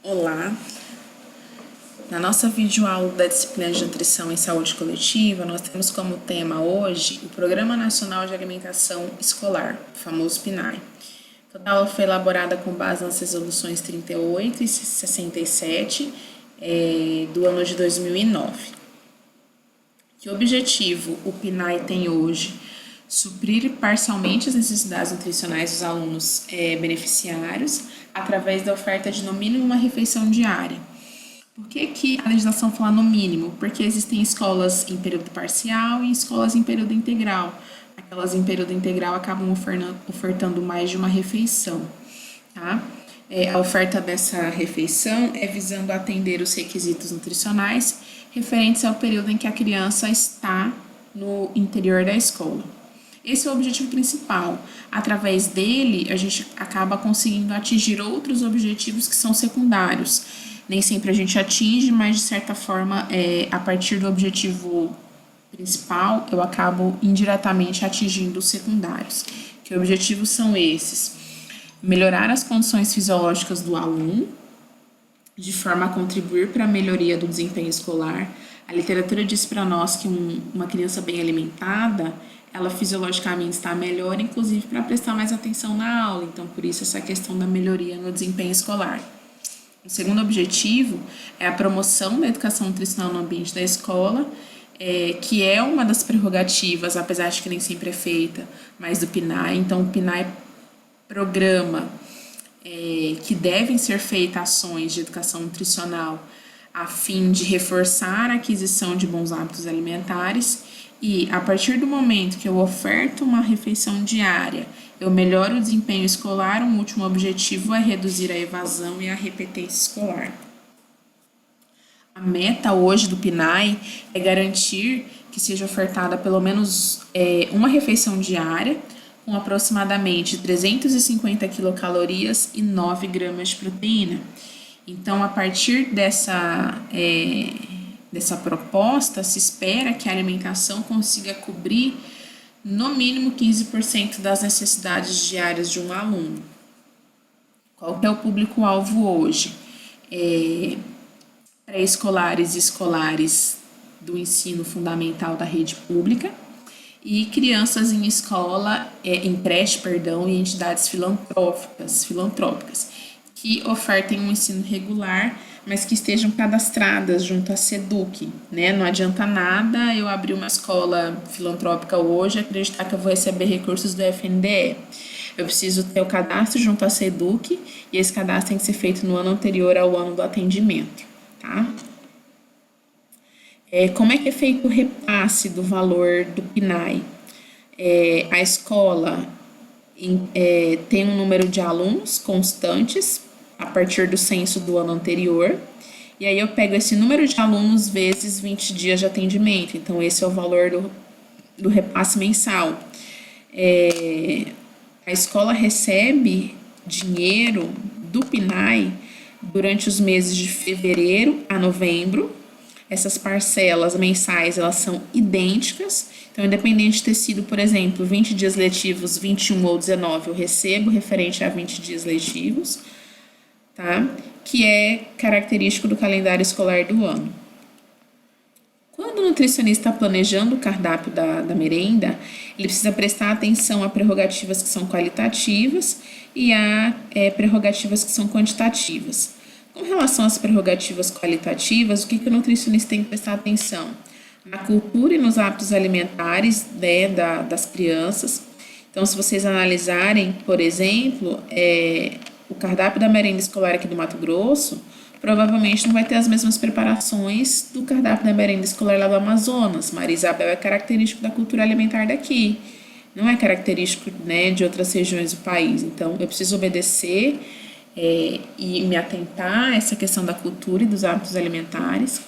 Olá! Na nossa videoaula da disciplina de Nutrição e Saúde Coletiva, nós temos como tema hoje o Programa Nacional de Alimentação Escolar, o famoso PNAE. Toda aula foi elaborada com base nas resoluções 38 e 67 do ano de 2009. Que objetivo o PNAE tem hoje? Suprir parcialmente as necessidades nutricionais dos alunos beneficiários através da oferta de no mínimo uma refeição diária. Por que a legislação fala no mínimo? Porque existem escolas em período parcial e escolas em período integral. Aquelas em período integral acabam ofertando mais de uma refeição, tá? A oferta dessa refeição é visando atender os requisitos nutricionais referentes ao período em que a criança está no interior da escola. Esse é o objetivo principal. Através dele, a gente acaba conseguindo atingir outros objetivos que são secundários. Nem sempre a gente atinge, mas de certa forma, a partir do objetivo principal, eu acabo indiretamente atingindo os secundários. Que objetivos são esses? Melhorar as condições fisiológicas do aluno, de forma a contribuir para a melhoria do desempenho escolar. A literatura diz para nós que uma criança bem alimentada, ela fisiologicamente está melhor, inclusive para prestar mais atenção na aula. Então, por isso, essa questão da melhoria no desempenho escolar. O segundo objetivo é a promoção da educação nutricional no ambiente da escola, que é uma das prerrogativas, apesar de que nem sempre é feita, mas do PNAE. Então, o PNAE programa que devem ser feitas ações de educação nutricional a fim de reforçar a aquisição de bons hábitos alimentares e, a partir do momento que eu oferto uma refeição diária, eu melhoro o desempenho escolar, um último objetivo é reduzir a evasão e a repetência escolar. A meta hoje do PNAE é garantir que seja ofertada pelo menos uma refeição diária, com aproximadamente 350 quilocalorias e 9 gramas de proteína. Então, a partir dessa proposta, se espera que a alimentação consiga cobrir no mínimo 15% das necessidades diárias de um aluno. Qual que é o público-alvo hoje? Pré-escolares e escolares do ensino fundamental da rede pública e crianças em escola, em creche, e entidades filantrópicas, que ofertem um ensino regular, mas que estejam cadastradas junto à SEDUC, né? Não adianta nada eu abrir uma escola filantrópica hoje e acreditar que eu vou receber recursos do FNDE. Eu preciso ter o cadastro junto à SEDUC e esse cadastro tem que ser feito no ano anterior ao ano do atendimento, tá? Como é que é feito o repasse do valor do PNAE? A escola tem um número de alunos constantes a partir do censo do ano anterior, e aí eu pego esse número de alunos vezes 20 dias de atendimento, então esse é o valor do repasse mensal. A escola recebe dinheiro do PNAE durante os meses de fevereiro a novembro. Essas parcelas mensais, elas são idênticas, então independente de ter sido, por exemplo, 20 dias letivos, 21 ou 19, eu recebo referente a 20 dias letivos, tá? Que é característico do calendário escolar do ano. Quando o nutricionista está planejando o cardápio da merenda, ele precisa prestar atenção a prerrogativas que são qualitativas e a prerrogativas que são quantitativas. Com relação às prerrogativas qualitativas, o que o nutricionista tem que prestar atenção? Na cultura e nos hábitos alimentares, né, das crianças. Então, se vocês analisarem, por exemplo, o cardápio da merenda escolar aqui do Mato Grosso, provavelmente não vai ter as mesmas preparações do cardápio da merenda escolar lá do Amazonas. Maria Isabel é característico da cultura alimentar daqui, não é característico, né, de outras regiões do país. Então, eu preciso obedecer e me atentar a essa questão da cultura e dos hábitos alimentares.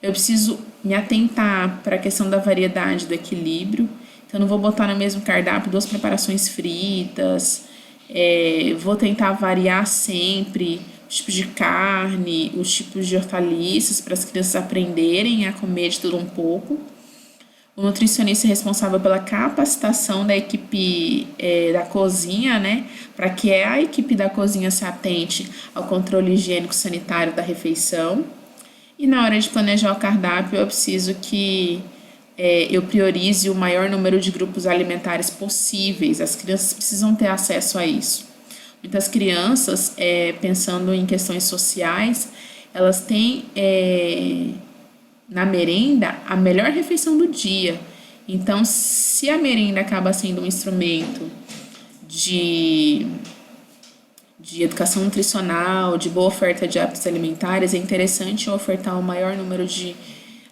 Eu preciso me atentar para a questão da variedade, do equilíbrio. Então, eu não vou botar no mesmo cardápio 2 preparações fritas. Vou tentar variar sempre os tipos de carne, os tipos de hortaliças, para as crianças aprenderem a comer de tudo um pouco. O nutricionista é responsável pela capacitação da equipe da cozinha, né? Para que a equipe da cozinha se atente ao controle higiênico sanitário da refeição. E na hora de planejar o cardápio, eu preciso que eu priorize o maior número de grupos alimentares possíveis. As crianças precisam ter acesso a isso. Muitas crianças, pensando em questões sociais, elas têm na merenda a melhor refeição do dia. Então, se a merenda acaba sendo um instrumento de educação nutricional, de boa oferta de hábitos alimentares, é interessante ofertar o maior número de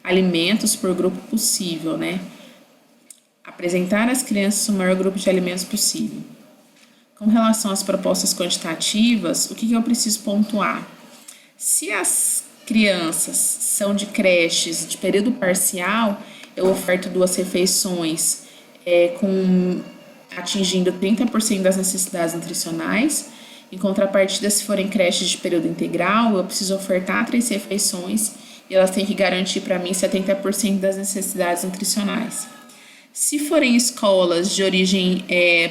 alimentos por grupo possível, né? Apresentar às crianças o maior grupo de alimentos possível. Com relação às propostas quantitativas, o que eu preciso pontuar? Se as crianças são de creches de período parcial, eu oferto 2 refeições atingindo 30% das necessidades nutricionais. Em contrapartida, se forem creches de período integral, eu preciso ofertar 3 refeições e elas têm que garantir para mim 70% das necessidades nutricionais. Se forem escolas de origem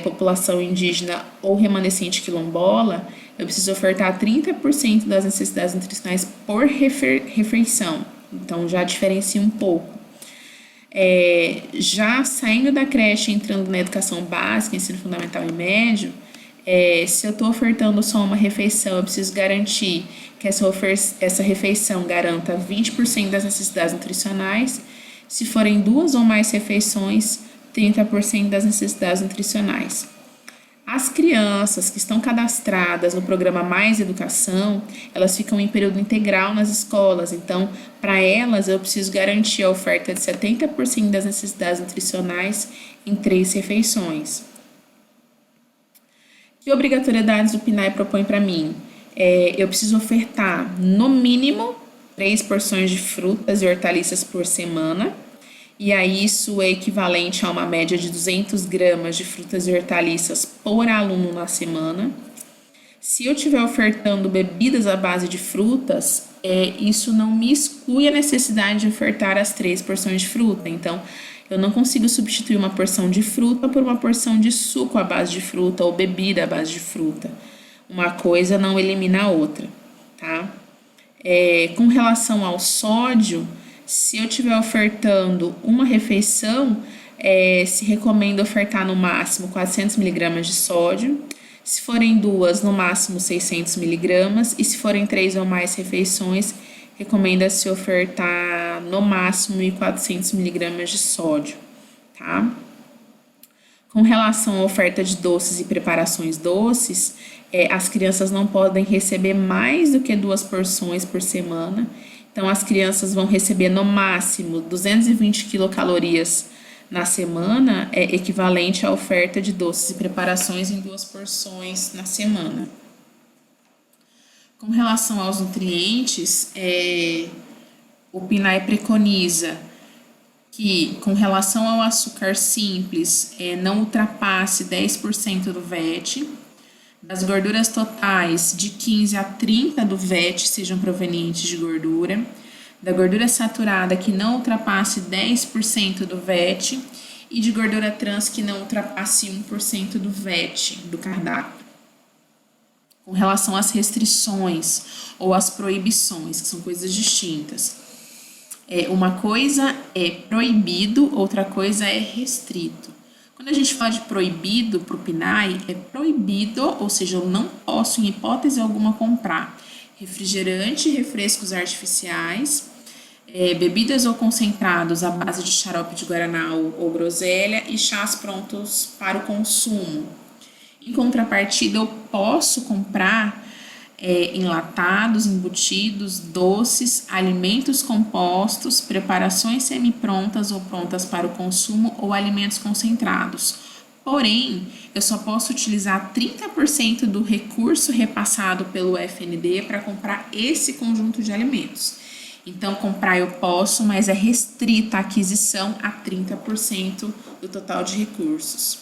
população indígena ou remanescente quilombola, eu preciso ofertar 30% das necessidades nutricionais por refeição. Então, já diferencia um pouco. Já saindo da creche e entrando na educação básica, ensino fundamental e médio, se eu estou ofertando só uma refeição, eu preciso garantir que essa refeição garanta 20% das necessidades nutricionais. Se forem 2 ou mais refeições, 30% das necessidades nutricionais. As crianças que estão cadastradas no programa Mais Educação, elas ficam em período integral nas escolas. Então, para elas, eu preciso garantir a oferta de 70% das necessidades nutricionais em 3 refeições. Que obrigatoriedades o PNAE propõe para mim? Eu preciso ofertar, no mínimo, 3 porções de frutas e hortaliças por semana. E aí isso é equivalente a uma média de 200 gramas de frutas e hortaliças por aluno na semana. Se eu estiver ofertando bebidas à base de frutas, isso não me exclui a necessidade de ofertar as 3 porções de fruta. Então, eu não consigo substituir uma porção de fruta por uma porção de suco à base de fruta ou bebida à base de fruta. Uma coisa não elimina a outra, tá? Com relação ao sódio, se eu estiver ofertando uma refeição, se recomenda ofertar no máximo 400 mg de sódio. Se forem 2, no máximo 600 mg. E se forem 3 ou mais refeições, recomenda-se ofertar no máximo 1.400 mg de sódio, tá? Com relação à oferta de doces e preparações doces, as crianças não podem receber mais do que 2 porções por semana. Então, as crianças vão receber no máximo 220 quilocalorias na semana, equivalente à oferta de doces e preparações em 2 porções na semana. Com relação aos nutrientes, o PNAE preconiza que, com relação ao açúcar simples, não ultrapasse 10% do VET. Das gorduras totais, de 15 a 30 do VET sejam provenientes de gordura. Da gordura saturada, que não ultrapasse 10% do VET. E de gordura trans, que não ultrapasse 1% do VET do cardápio. Com relação às restrições ou às proibições, que são coisas distintas. Uma coisa é proibido, outra coisa é restrito. Quando a gente fala de proibido para o PNAE, é proibido, ou seja, eu não posso, em hipótese alguma, comprar refrigerante, refrescos artificiais, bebidas ou concentrados à base de xarope de guaraná ou groselha e chás prontos para o consumo. Em contrapartida, eu posso comprar enlatados, embutidos, doces, alimentos compostos, preparações semi-prontas ou prontas para o consumo ou alimentos concentrados. Porém, eu só posso utilizar 30% do recurso repassado pelo FND para comprar esse conjunto de alimentos. Então, comprar eu posso, mas é restrita a aquisição a 30% do total de recursos.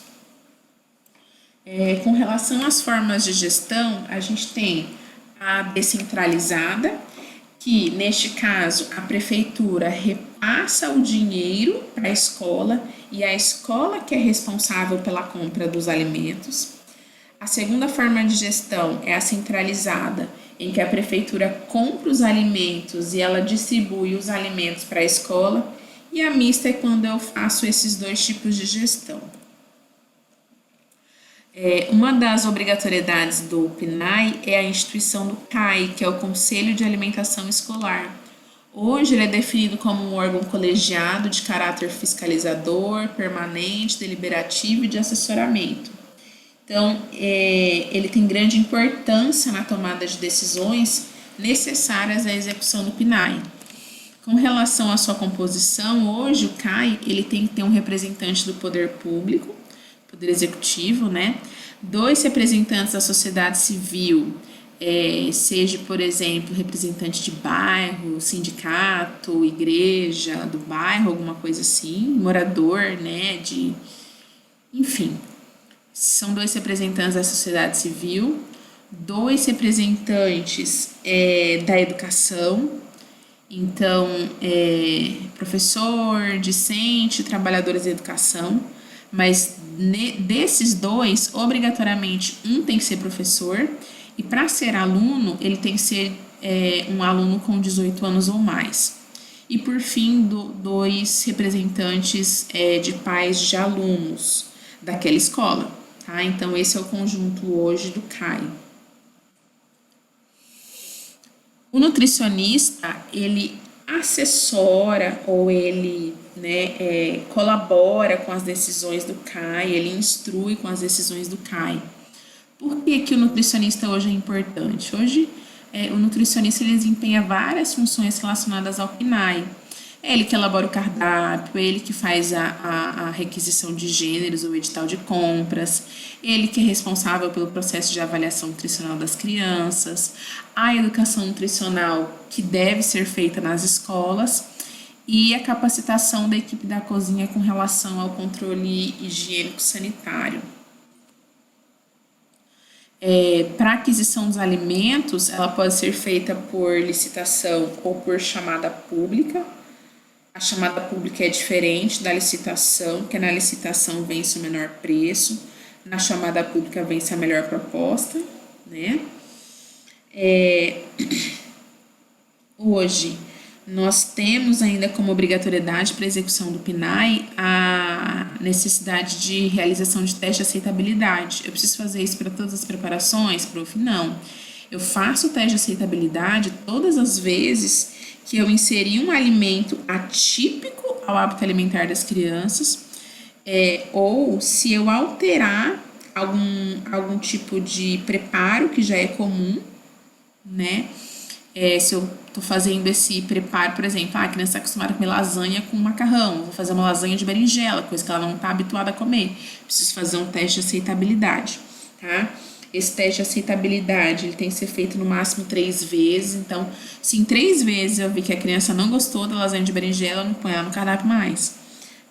Com relação às formas de gestão, a gente tem a descentralizada, que neste caso a prefeitura repassa passa o dinheiro para a escola e a escola que é responsável pela compra dos alimentos. A segunda forma de gestão é a centralizada, em que a prefeitura compra os alimentos e ela distribui os alimentos para a escola. E a mista é quando eu faço esses dois tipos de gestão. Uma das obrigatoriedades do PNAE é a instituição do CAE, que é o Conselho de Alimentação Escolar. Hoje ele é definido como um órgão colegiado de caráter fiscalizador, permanente, deliberativo e de assessoramento. Então, ele tem grande importância na tomada de decisões necessárias à execução do PNAE. Com relação à sua composição, hoje o CAE ele tem que ter um representante do poder público, poder executivo, né? 2 representantes da sociedade civil, seja, por exemplo, representante de bairro, sindicato, igreja do bairro, alguma coisa assim, morador, né? Enfim, são 2 representantes da sociedade civil, 2 representantes da educação. Então, professor, discente, trabalhadores da educação, mas desses 2, obrigatoriamente, um tem que ser professor e para ser aluno, ele tem que ser um aluno com 18 anos ou mais. E por fim, 2 representantes de pais de alunos daquela escola, tá? Então, esse é o conjunto hoje do CAE. O nutricionista, ele assessora ou ele colabora com as decisões do CAE, ele instrui com as decisões do CAE. Por que o nutricionista hoje é importante? Hoje, o nutricionista ele desempenha várias funções relacionadas ao PNAE. É ele que elabora o cardápio, ele que faz a requisição de gêneros ou edital de compras, ele que é responsável pelo processo de avaliação nutricional das crianças, a educação nutricional que deve ser feita nas escolas e a capacitação da equipe da cozinha com relação ao controle higiênico-sanitário. Para aquisição dos alimentos, ela pode ser feita por licitação ou por chamada pública. A chamada pública é diferente da licitação, porque na licitação vence o menor preço, na chamada pública vence a melhor proposta, né? Hoje, nós temos ainda como obrigatoriedade para a execução do PNAE a necessidade de realização de teste de aceitabilidade. Eu preciso fazer isso para todas as preparações, prof? Não. Eu faço o teste de aceitabilidade todas as vezes que eu inseri um alimento atípico ao hábito alimentar das crianças, ou se eu alterar algum tipo de preparo que já é comum, né? Se eu tô fazendo esse preparo, por exemplo, a criança está acostumada a comer lasanha com macarrão, vou fazer uma lasanha de berinjela, coisa que ela não está habituada a comer. Preciso fazer um teste de aceitabilidade, tá? Esse teste de aceitabilidade, ele tem que ser feito no máximo 3 vezes. Então, se em 3 vezes eu vi que a criança não gostou da lasanha de berinjela, eu não ponho ela no cardápio mais,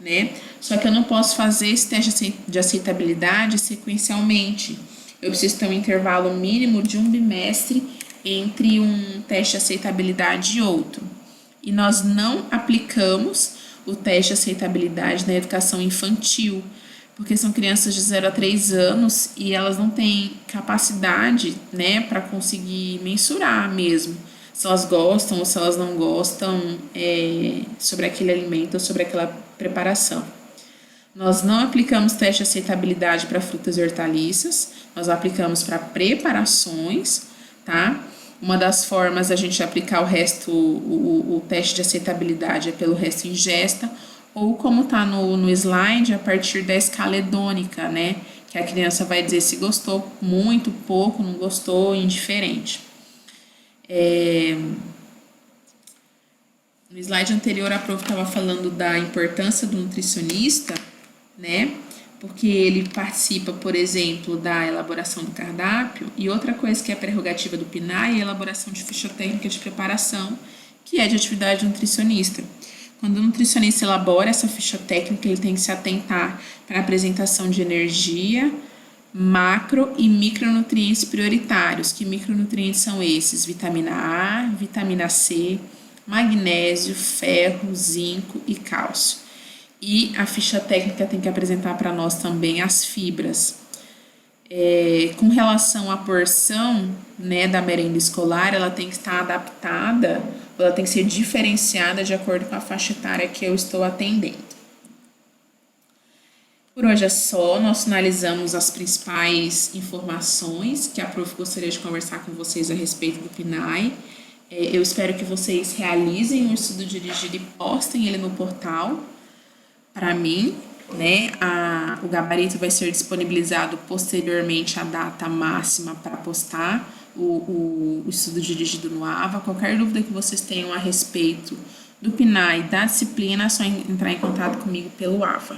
né? Só que eu não posso fazer esse teste de aceitabilidade sequencialmente. Eu preciso ter um intervalo mínimo de 1 bimestre entre um teste de aceitabilidade e outro. E nós não aplicamos o teste de aceitabilidade na educação infantil, porque são crianças de 0 a 3 anos e elas não têm capacidade, né, para conseguir mensurar mesmo se elas gostam ou se elas não gostam sobre aquele alimento ou sobre aquela preparação. Nós não aplicamos teste de aceitabilidade para frutas e hortaliças, nós aplicamos para preparações, tá? Uma das formas a gente aplicar o teste de aceitabilidade é pelo resto ingesta, ou como está no slide, a partir da escala hedônica, né? Que a criança vai dizer se gostou muito, pouco, não gostou, indiferente. No slide anterior, a prof estava falando da importância do nutricionista, né? Porque ele participa, por exemplo, da elaboração do cardápio, e outra coisa que é prerrogativa do PNAE é a elaboração de ficha técnica de preparação, que é de atividade nutricionista. Quando o nutricionista elabora essa ficha técnica, ele tem que se atentar para a apresentação de energia, macro e micronutrientes prioritários. Que micronutrientes são esses? Vitamina A, vitamina C, magnésio, ferro, zinco e cálcio. E a ficha técnica tem que apresentar para nós também as fibras. Com relação à porção, né, da merenda escolar, ela tem que estar adaptada, ela tem que ser diferenciada de acordo com a faixa etária que eu estou atendendo. Por hoje é só, nós finalizamos as principais informações que a prof gostaria de conversar com vocês a respeito do PNAE. Eu espero que vocês realizem o estudo dirigido e postem ele no portal para mim, né? O gabarito vai ser disponibilizado posteriormente à data máxima para postar o estudo dirigido no AVA. Qualquer dúvida que vocês tenham a respeito do PNAE e da disciplina, é só entrar em contato comigo pelo AVA.